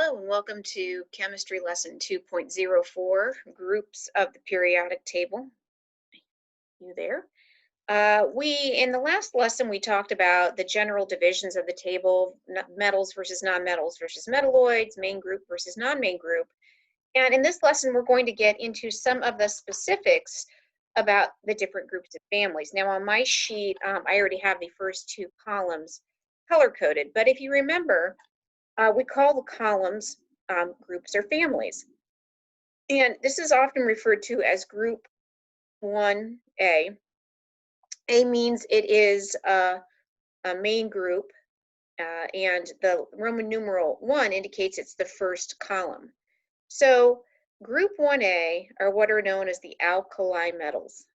Hello and welcome to Chemistry Lesson 2.04, Groups of the Periodic Table. You there? In the last lesson, we talked about the general divisions of the table, metals versus nonmetals versus metalloids, main group versus non-main group. And in this lesson, we're going to get into some of the specifics about the different groups of families. Now on my sheet, I already have the first two columns color-coded, but if you remember, we call the columns groups or families. And this is often referred to as group 1A. A means it is a main group, and the Roman numeral 1 indicates it's the first column. So group 1A are what are known as the alkali metals.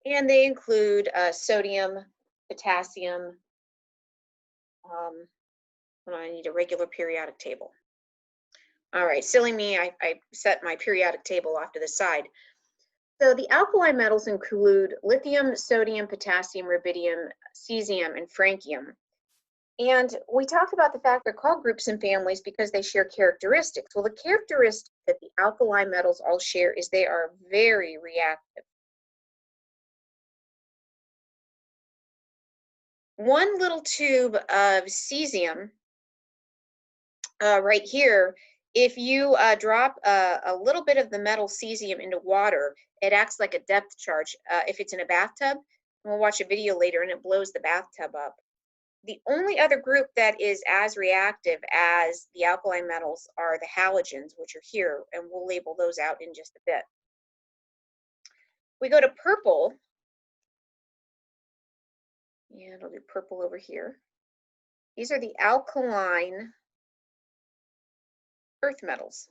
And they include sodium, potassium, I need a regular periodic table. All right, silly me, I set my periodic table off to the side. So the alkali metals include lithium, sodium, potassium, rubidium, cesium, and francium. And we talked about the fact they're called groups and families because they share characteristics. Well, the characteristic that the alkali metals all share is they are very reactive. One little tube of cesium right here, if you drop a little bit of the metal cesium into water, it acts like a depth charge. If it's in a bathtub, we'll watch a video later and it blows the bathtub up. The only other group that is as reactive as the alkali metals are the halogens, which are here, and we'll label those out in just a bit. We go to purple, and I'll do purple over here. These are the alkaline earth metals.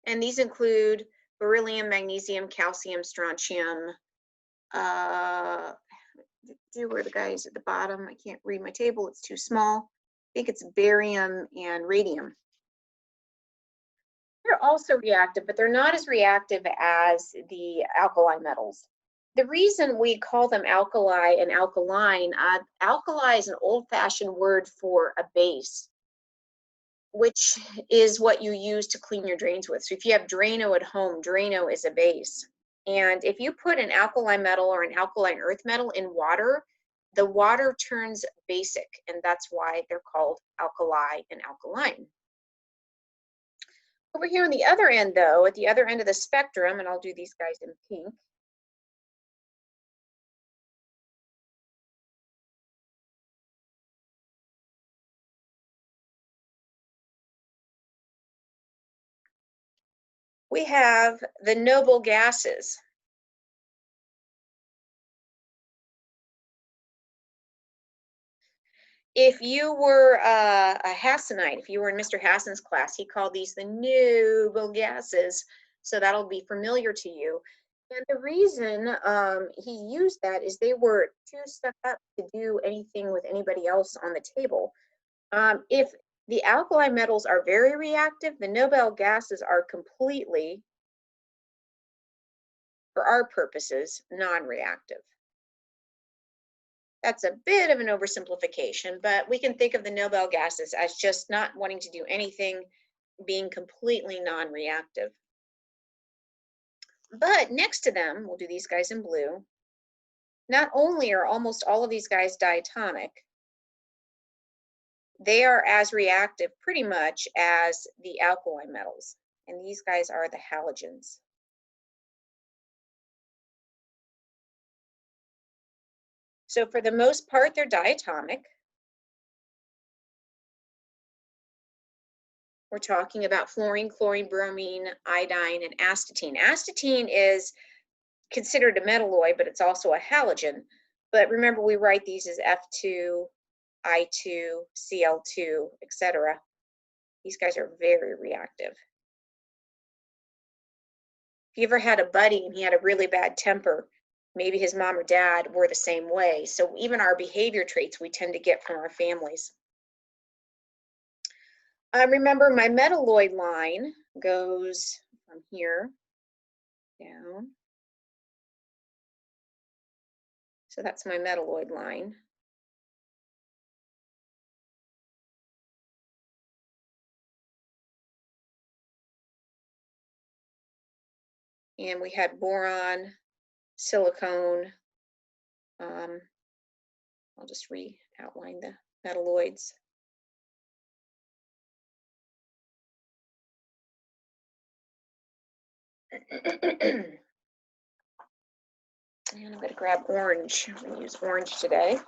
And these include beryllium, magnesium, calcium, strontium. Where are the guys at the bottom? I can't read my table, it's too small. I think it's barium and radium. They're also reactive, but they're not as reactive as the alkali metals. The reason we call them alkali and alkaline, alkali is an old-fashioned word for a base, which is what you use to clean your drains with. So if you have Drano at home, Drano is a base. And if you put an alkali metal or an alkaline earth metal in water, the water turns basic, and that's why they're called alkali and alkaline. Over here on the other end, though, at the other end of the spectrum, and I'll do these guys in pink, we have the noble gases. If you were a Hassanite, if you were in Mr. Hassan's class, he called these the noble gases, so that'll be familiar to you. And the reason he used that is they were too stuck up to do anything with anybody else on the table. If the alkali metals are very reactive, the noble gases are completely, for our purposes, non-reactive. That's a bit of an oversimplification, but we can think of the noble gases as just not wanting to do anything, being completely non-reactive. But next to them, we'll do these guys in blue, not only are almost all of these guys diatomic, they are as reactive pretty much as the alkali metals, and these guys are the halogens. So for the most part, they're diatomic. We're talking about fluorine, chlorine, bromine, iodine, and astatine. Astatine is considered a metalloid, but it's also a halogen. But remember, we write these as F2, I2, Cl2, etc. These guys are very reactive. If you ever had a buddy and he had a really bad temper, maybe his mom or dad were the same way. So even our behavior traits we tend to get from our families. Remember, my metalloid line goes from here down. So that's my metalloid line. And we had boron, silicone. I'll just re-outline the metalloids. And I'm going to grab orange. I'm going to use orange today.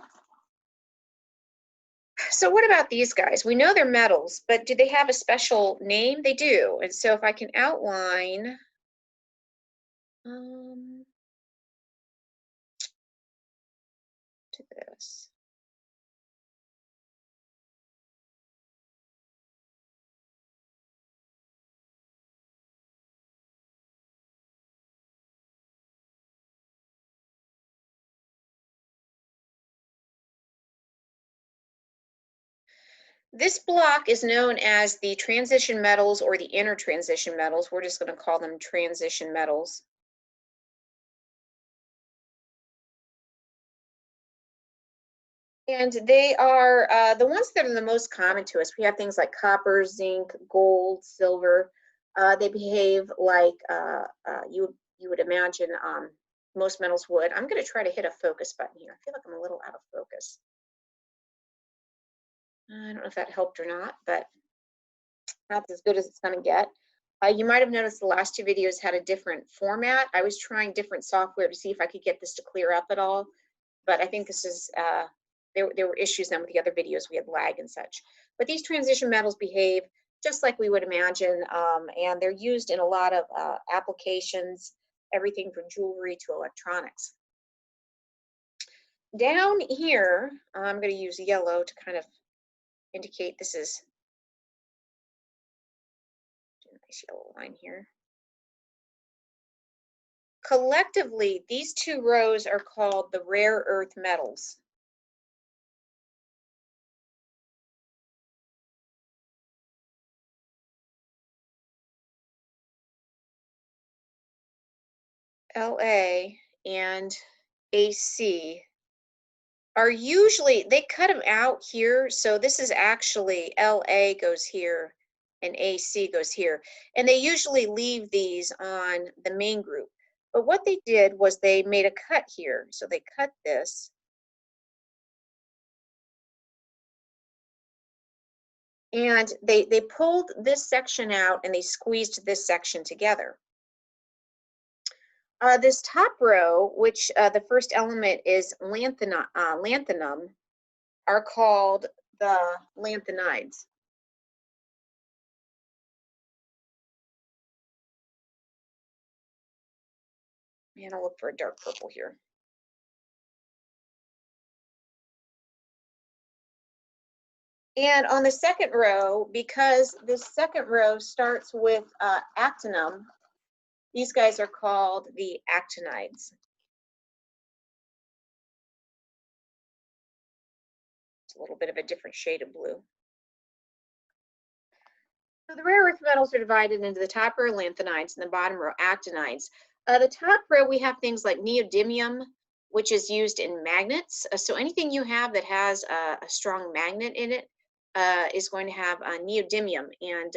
So what about these guys? We know they're metals, but do they have a special name? They do. And so if I can outline, to this. This block is known as the transition metals or the inner transition metals. We're just going to call them transition metals. And they are the ones that are the most common to us. We have things like copper, zinc, gold, silver. They behave like you would imagine most metals would. I'm going to try to hit a focus button here. I feel like I'm a little out of focus. I don't know if that helped or not, but that's as good as it's going to get. You might have noticed the last two videos had a different format. I was trying different software to see if I could get this to clear up at all, but I think this is, there were issues then with the other videos. We had lag and such. But these transition metals behave just like we would imagine, and they're used in a lot of applications, everything from jewelry to electronics. Down here, I'm going to use yellow to kind of indicate this is a nice yellow line here. Collectively, these two rows are called the rare earth metals. LA and AC are usually, they cut them out here. So this is actually LA goes here and AC goes here. And they usually leave these on the main group. But what they did was they made a cut here. So they cut this. And they pulled this section out and they squeezed this section together. This top row, which the first element is lanthanum, are called the lanthanides. And I'll look for a dark purple here. And on the second row, because this second row starts with actinum, these guys are called the actinides. It's a little bit of a different shade of blue. So the rare earth metals are divided into the top row lanthanides and the bottom row actinides. The top row, we have things like neodymium, which is used in magnets. So anything you have that has a strong magnet in it is going to have neodymium. And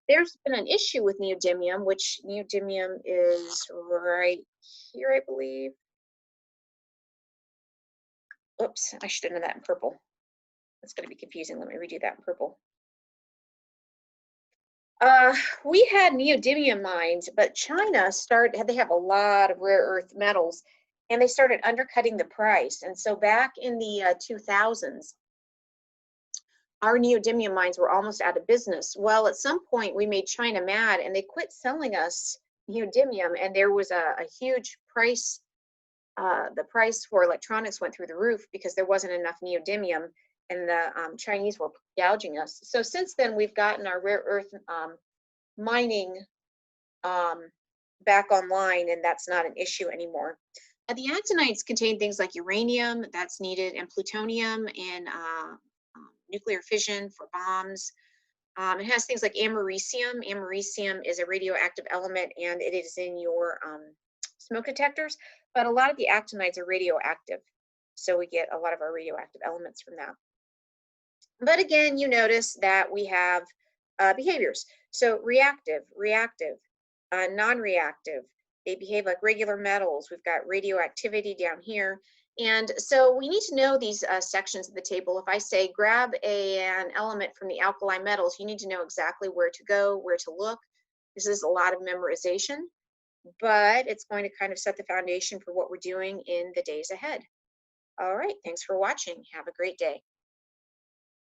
there's been an issue with neodymium, which neodymium is right here, I believe. Oops, I should have done that in purple. That's going to be confusing. Let me redo that in purple. We had neodymium mines, but China they have a lot of rare earth metals, and they started undercutting the price. And so back in the 2000s, our neodymium mines were almost out of business. Well, at some point we made China mad and they quit selling us neodymium, and there was a huge price. The price for electronics went through the roof because there wasn't enough neodymium, and the Chinese were gouging us. So since then, we've gotten our rare earth mining back online, and that's not an issue anymore. The actinides contain things like uranium that's needed, and plutonium in nuclear fission for bombs. It has things like americium. Americium is a radioactive element, and it is in your smoke detectors, but a lot of the actinides are radioactive. So we get a lot of our radioactive elements from that. But again, you notice that we have behaviors. So reactive, non-reactive. They behave like regular metals. We've got radioactivity down here. And so we need to know these sections of the table. If I say grab an element from the alkali metals, you need to know exactly where to go, where to look. This is a lot of memorization, but it's going to kind of set the foundation for what we're doing in the days ahead. All right, thanks for watching. Have a great day.